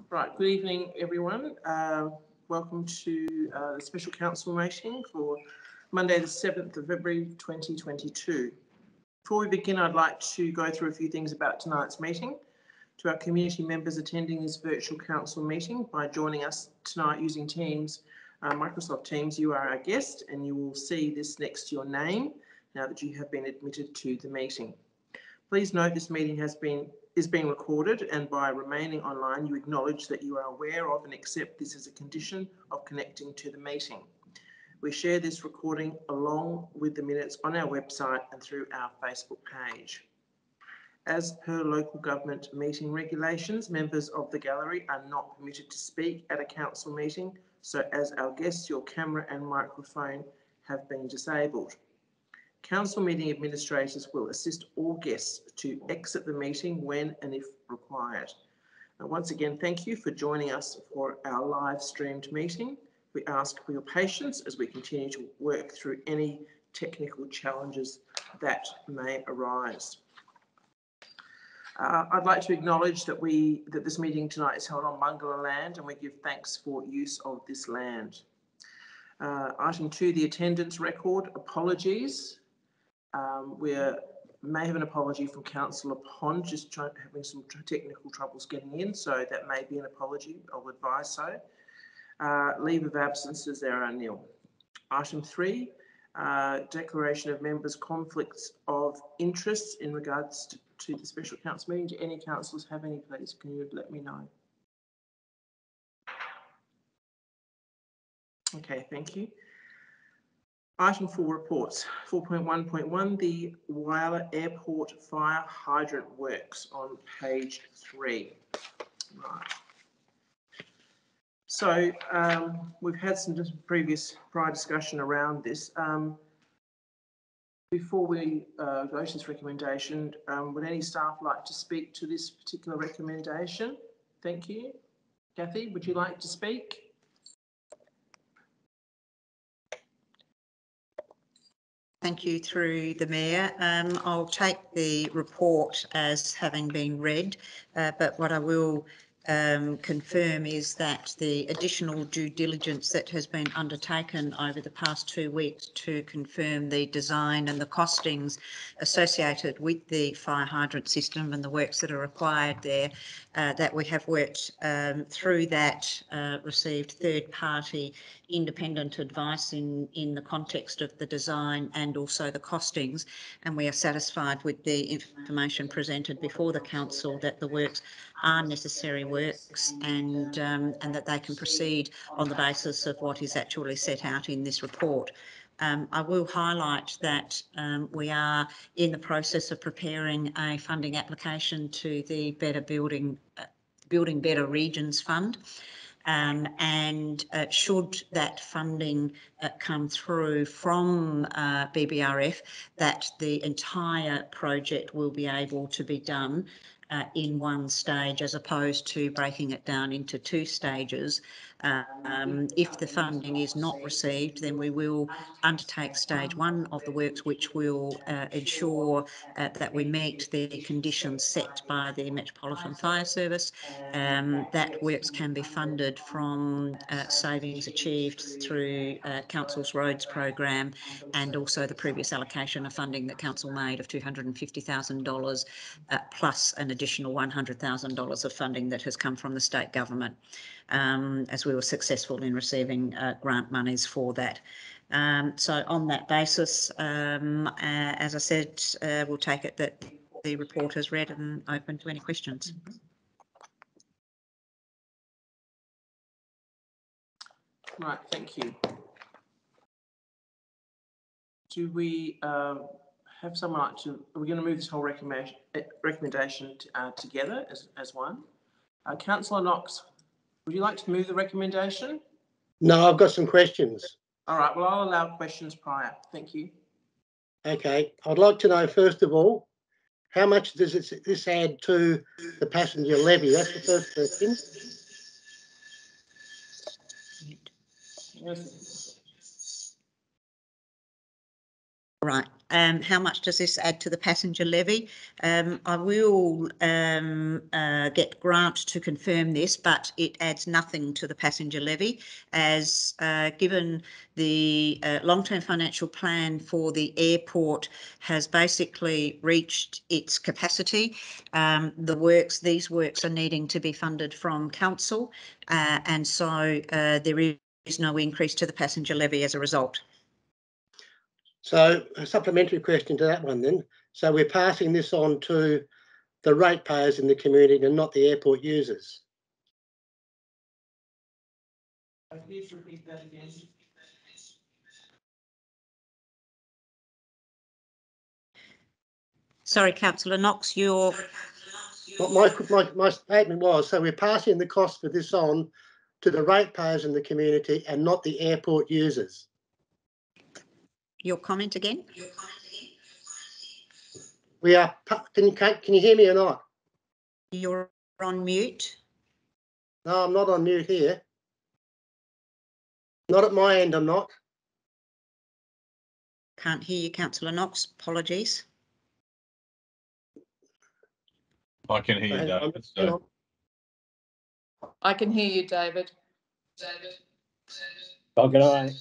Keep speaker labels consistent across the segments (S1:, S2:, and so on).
S1: Right, good evening everyone. Welcome to the special council meeting for Monday the 7th of February 2022. Before we begin, I'd like to go through a few things about tonight's meeting. To our community members attending this virtual council meeting by joining us tonight using Teams, Microsoft Teams, you are our guest and you will see this next to your name now that you have been admitted to the meeting. Please note this meeting is being recorded, and by remaining online you acknowledge that you are aware of and accept this as a condition of connecting to the meeting. We share this recording along with the minutes on our website and through our Facebook page. As per local government meeting regulations, members of the gallery are not permitted to speak at a council meeting, so as our guests, your camera and microphone have been disabled. Council meeting administrators will assist all guests to exit the meeting when and if required. Once again, thank you for joining us for our live streamed meeting. We ask for your patience as we continue to work through any technical challenges that may arise. I'd like to acknowledge that this meeting tonight is held on Whyalla land, and we give thanks for use of this land. Item 2, the attendance record. Apologies. We may have an apology from Councillor Pond, just having some technical troubles getting in, so that may be an apology. I'll advise so. Leave of absences, there are nil. Item 3, declaration of members' conflicts of interests in regards to the special council meeting. Do any councillors have any, please? Can you let me know? Okay, thank you. Item 4, reports. 4.1.1, the Whyalla Airport Fire Hydrant Works on page 3. Right. So we've had some prior discussion around this. Before we go to this recommendation, would any staff like to speak to this particular recommendation? Thank you. Kathy, would you like to speak?
S2: Thank you, through the Mayor. I'll take the report as having been read, but what I will confirm is that the additional due diligence that has been undertaken over the past 2 weeks to confirm the design and the costings associated with the fire hydrant system and the works that are required there, that we have worked through that, received third-party independent advice in the context of the design and also the costings, and we are satisfied with the information presented before the council that the works are necessary works and that they can proceed on the basis of what is actually set out in this report. I will highlight that we are in the process of preparing a funding application to the Building Better Regions Fund. And should that funding come through from BBRF, that the entire project will be able to be done in one stage as opposed to breaking it down into 2 stages. If the funding is not received, then we will undertake stage 1 of the works, which will ensure that we meet the conditions set by the Metropolitan Fire Service. That works can be funded from savings achieved through Council's roads program and also the previous allocation of funding that Council made of $250,000 plus an additional $100,000 of funding that has come from the state government, as we were successful in receiving grant monies for that. So on that basis, as I said, we'll take it that the report is read and open to any questions.
S1: Right, thank you. Do we have someone like to? Are we going to move this whole recommendation together as one? Councillor Knox, would you like to move the recommendation?
S3: No, I've got some questions.
S1: All right, well, I'll allow questions prior. Thank you.
S3: Okay, I'd like to know, first of all, how much does this add to the passenger levy? That's the first question.
S1: Yes.
S2: Right. How much does this add to the passenger levy? I will get Grant to confirm this, but it adds nothing to the passenger levy, as given the long-term financial plan for the airport has basically reached its capacity. These works are needing to be funded from council, and so there is no increase to the passenger levy as a result.
S3: So a supplementary question to that one then. So we're passing this on to the ratepayers in the community and not the airport users.
S1: Please repeat that again.
S2: Sorry, Councillor Knox, your...
S3: My statement was, so we're passing the cost for this on to the ratepayers in the community and not the airport users.
S2: Your comment again?
S3: We are. Can you hear me or not?
S2: You're on mute.
S3: No, I'm not on mute here. Not at my end, I'm not.
S2: Can't hear you, Councillor Knox. Apologies.
S4: I can hear you, David. So.
S5: I can hear you, David.
S6: Oh, good eye.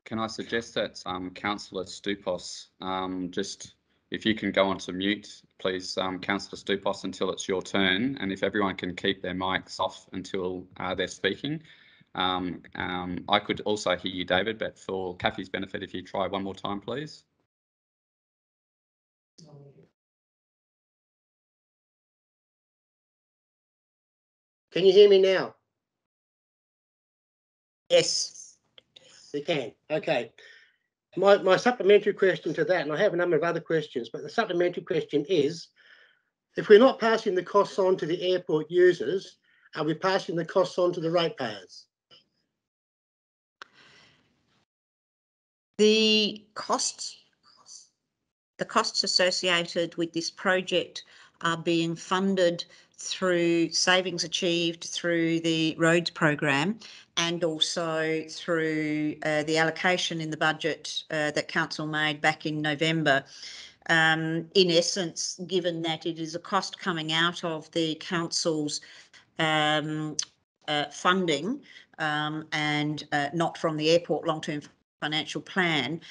S7: Can I suggest that Councillor Stupos, just if you can go onto mute, please, Councillor Stupos, until it's your turn, and if everyone can keep their mics off until they're speaking. I could also hear you, David, but for Kathy's benefit, if you try one more time, please.
S3: Can you hear me now?
S2: Yes.
S3: You can. Okay. My supplementary question to that, and I have a number of other questions, but the supplementary question is, if we're not passing the costs on to the airport users, are we passing the costs on to the ratepayers?
S2: The costs associated with this project are being funded through savings achieved through the roads program and also through the allocation in the budget that council made back in November. In essence, given that it is a cost coming out of the council's funding and not from the airport long-term financial plan,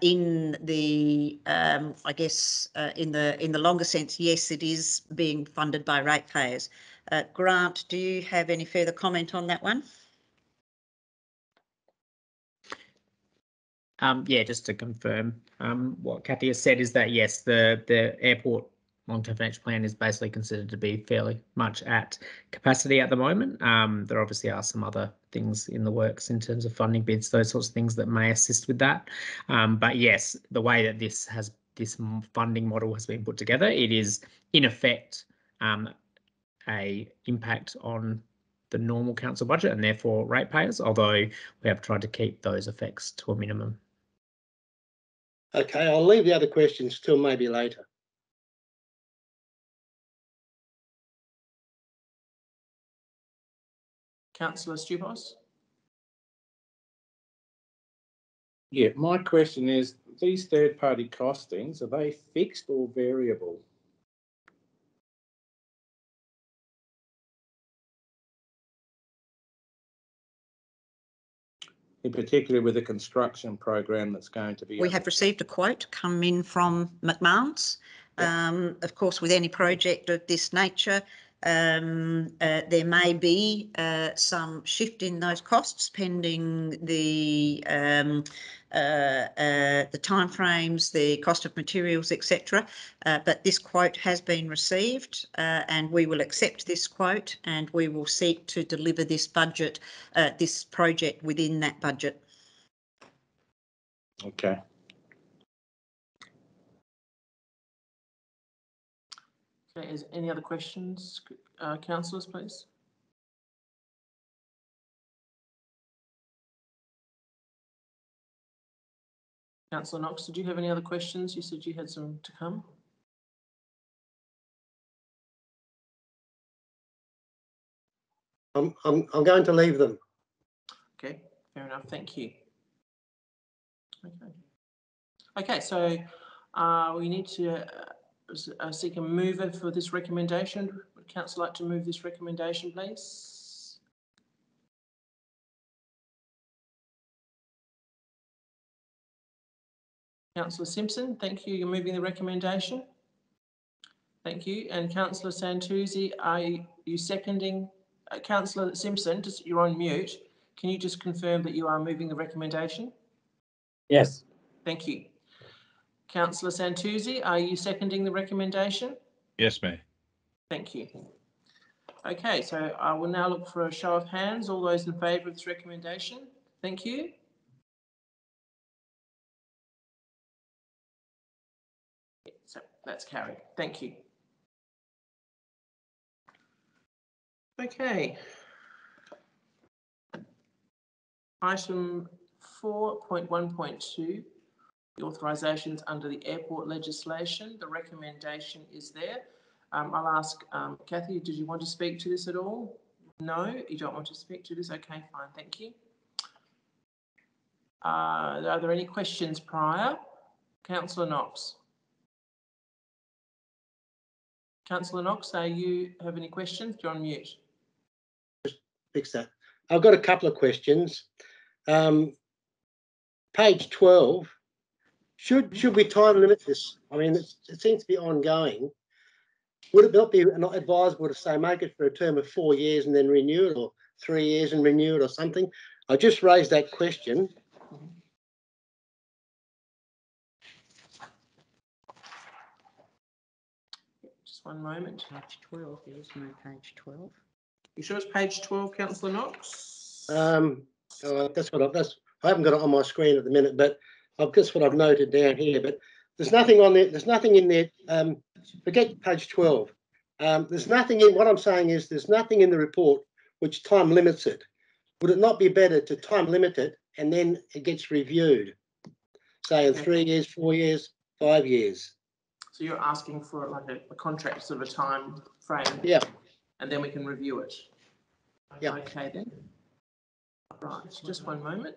S2: in the I guess in the longer sense, yes, it is being funded by ratepayers. Grant, do you have any further comment on that one?
S6: Yeah, just to confirm, what Kathy has said is that yes, the airport long-term financial plan is basically considered to be fairly much at capacity at the moment. There obviously are some other things in the works in terms of funding bids, those sorts of things that may assist with that. But yes, the way that this funding model has been put together, it is in effect a impact on the normal council budget and therefore ratepayers, although we have tried to keep those effects to a minimum.
S3: Okay, I'll leave the other questions till maybe later.
S1: Councillor Stupos.
S8: Yeah, my question is, these third-party costings, are they fixed or variable? In particular with the construction program that's going to be...
S2: We have received a quote come in from McMahon's. Of course, with any project of this nature, there may be some shift in those costs pending the timeframes, the cost of materials, etc. But this quote has been received, and we will accept this quote, and we will seek to deliver this budget, this project within that budget.
S8: Okay.
S1: Okay, is any other questions, councillors, please? Councillor Knox, did you have any other questions? You said you had some to come.
S3: I'm going to leave them.
S1: Fair enough. Thank you. Okay. Okay, so we need to seek a mover for this recommendation. Would Council like to move this recommendation, please? Councillor Simpson, thank you. You're moving the recommendation. Thank you. And Councillor Santuzzi, are you seconding? Councillor Simpson, you're on mute. Can you just confirm that you are moving the recommendation?
S8: Yes.
S1: Thank you. Councillor Santuzzi, are you seconding the recommendation?
S4: Yes, Mayor.
S1: Thank you. Okay, so I will now look for a show of hands. All those in favour of this recommendation? Thank you. So that's carried. Thank you. Okay. Item 4.1.2, the authorisations under the airport legislation. The recommendation is there. I'll ask Kathy, did you want to speak to this at all? No, you don't want to speak to this? Okay, fine, thank you. Are there any questions prior? Councillor Knox. Councillor Knox, do you have any questions? You're on mute.
S3: Fix that. I've got a couple of questions. Page 12. Should we time limit this? I mean, it seems to be ongoing. Would it not be advisable to say make it for a term of 4 years and then renew it, or 3 years and renew it, or something? I just raised that question.
S1: Just one moment.
S2: Page 12, there is no page 12.
S1: You sure it's page 12, Councillor Knox?
S3: That's what I haven't got it on my screen at the minute, but that's what I've noted down here. But there's nothing on there. There's nothing in there. Forget page 12. There's nothing in. What I'm saying is there's nothing in the report which time limits it. Would it not be better to time limit it and then it gets reviewed, say in 3 years, 4 years, 5 years?
S1: So you're asking for like a contract sort of a time frame?
S3: Yeah.
S1: And then we can review it?
S3: Yeah.
S1: Okay then. Right, just one moment.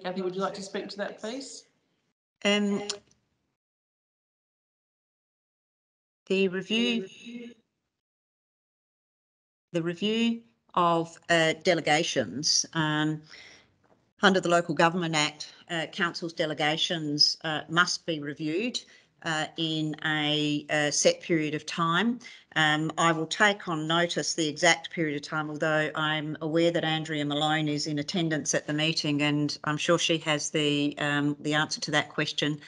S1: Kathy, would you like to speak to that, please?
S2: The review of delegations under the Local Government Act, council's delegations must be reviewed in a set period of time. I will take on notice the exact period of time, although I'm aware that Andrea Malone is in attendance at the meeting, and I'm sure she has the answer to that question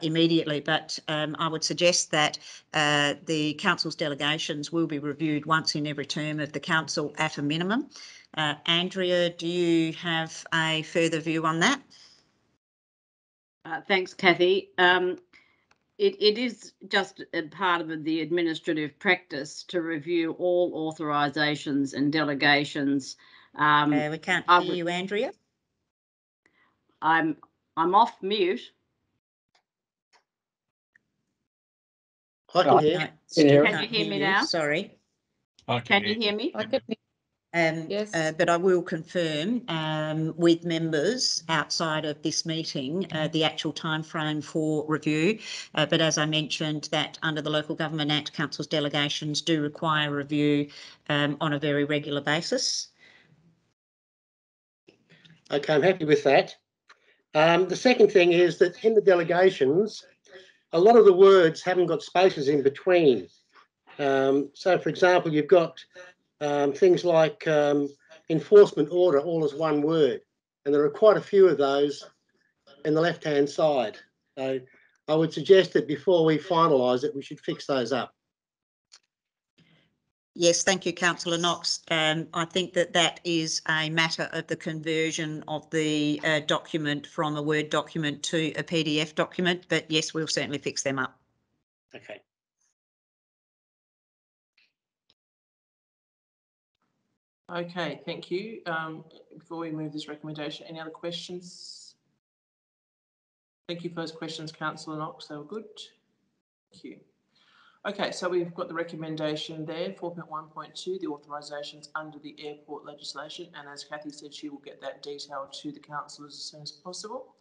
S2: immediately. But I would suggest that the council's delegations will be reviewed once in every term of the council at a minimum. Andrea, do you have a further view on that?
S9: Thanks, Kathy. It is just a part of the administrative practice to review all authorisations and delegations.
S2: We can't hear you, Andrea.
S9: I'm off mute.
S3: I can hear.
S9: Can you hear me now?
S2: Sorry.
S9: Can you hear me?
S5: I can hear. Yes.
S2: But I will confirm with members outside of this meeting the actual time frame for review. But as I mentioned, that under the Local Government Act, council's delegations do require review on a very regular basis.
S3: Okay, I'm happy with that. The second thing is that in the delegations, a lot of the words haven't got spaces in between. So, for example, you've got things like enforcement order all as one word, and there are quite a few of those in the left-hand side. So I would suggest that before we finalise it, we should fix those up.
S2: Yes, thank you, Councillor Knox. I think that is a matter of the conversion of the document from a Word document to a PDF document, but yes, we'll certainly fix them up.
S3: Okay.
S1: Okay, thank you. Before we move this recommendation, any other questions? Thank you for those questions, Councillor Knox. They were good. Thank you. Okay, so we've got the recommendation there, 4.1.2, the authorisations under the airport legislation, and as Kathy said, she will get that detail to the councillors as soon as possible.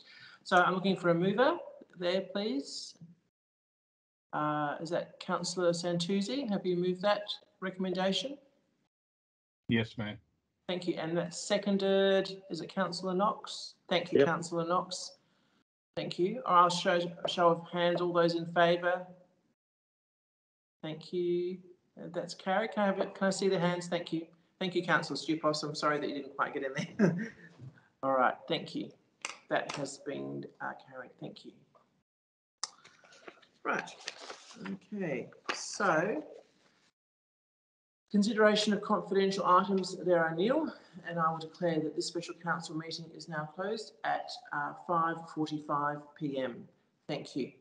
S1: So I'm looking for a mover there, please. Is that Councillor Santuzzi? Have you moved that recommendation?
S4: Yes, ma'am.
S1: Thank you. And that's seconded, is it Councillor Knox? Thank you,
S3: Yep.
S1: Councillor Knox. Thank you. I'll show a show of hands, all those in favour. Thank you. That's carried. Can I see the hands? Thank you. Thank you, Councillor Stupos. I'm sorry that you didn't quite get in there. All right, thank you. That has been carried. Thank you. Right. Okay. So, consideration of confidential items, there are nil, and I will declare that this special council meeting is now closed at 5:45 p.m. Thank you.